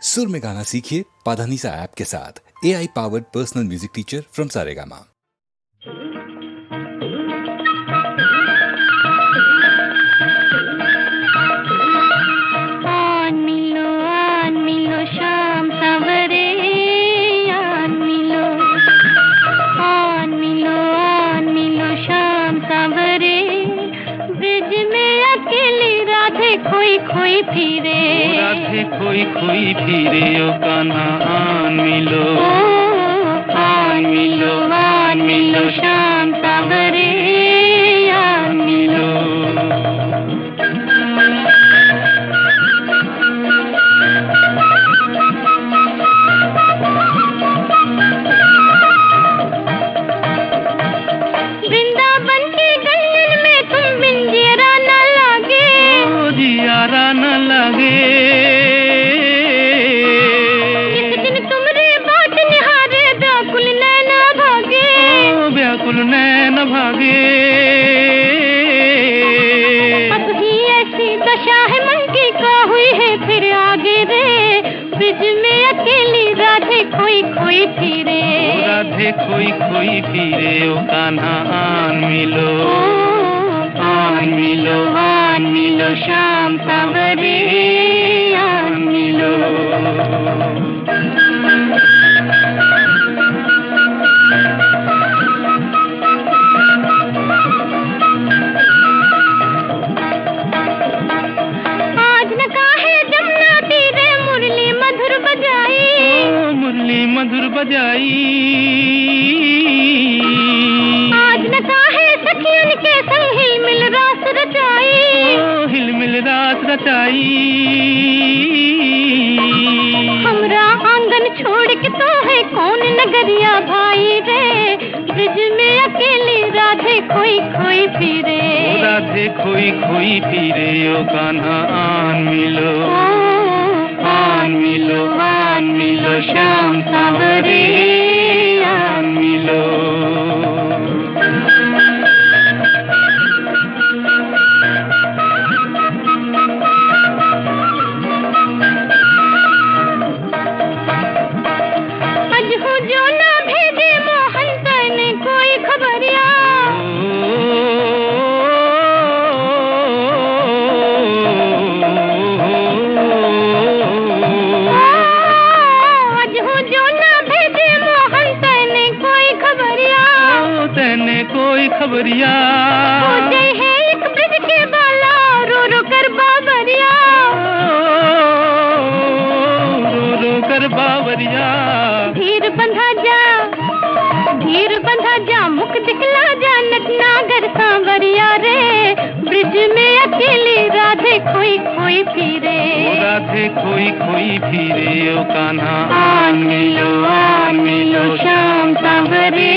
सुर में गाना सीखिए पाधानीसा ऐप के साथ। AI powered personal music teacher from Saregama. आन मिलो शाम सवरे, आन मिलो शाम सवरे, ब्रिज में अकेली राधे खोई खोई फिरे, राधे खोई खोई फिरे ओ कान्हा आन मिलो शाम सवरे, आन मिलो। वृंदावन की गलियन में तुम बिन जियरा न लागे, ओ जियारा न लगे। इस दिन तुमरे बाट निहारे व्याकुल नैन भागे, ओ व्याकुल नैन भागे। अब ही ऐसी दशा है मन की का हुई है फिर आगे रे, ब्रिज में अकेली राधे खोई खोई फिरे, ओ राधे खोई खोई फिरे ओ कान्हा आन मिलो शाम सवरे, आन मिलो। आज न काहे जमुना तीरे मुरली मधुर बजाई, ओ मुरली मधुर बजाई। आज न काहे सखियन के संग हिलमिल रास रचाई, ओ हिलमिल रात रचाई। हमरा आंगन छोड़ के तो है कौन नगरिया भाई रे, ब्रिज में अकेली राधे खोई खोई फिरे, ओ राधे खोई खोई फिरे ओ कान्हा आन मिलो श्याम सावरे, आन मिलो। अजहू जो ना भेजे मोहन तने कोई खबरिया, अजहू जो ना भेजे मोहन तने कोई खबरिया, तने कोई खबरिया। हो जाए है एक ब्रिज के बाला रो रो कर बाबरिया, रो कर बावरिया। धीर बंधा जा मुख दिखला जा नटनागर सांवरिया रे, ब्रिज में अकेली राधे खोई खोई फिरे, ओ राधे खोई खोई फिरे ओ कान्हा आन मिलो शाम सांवरे,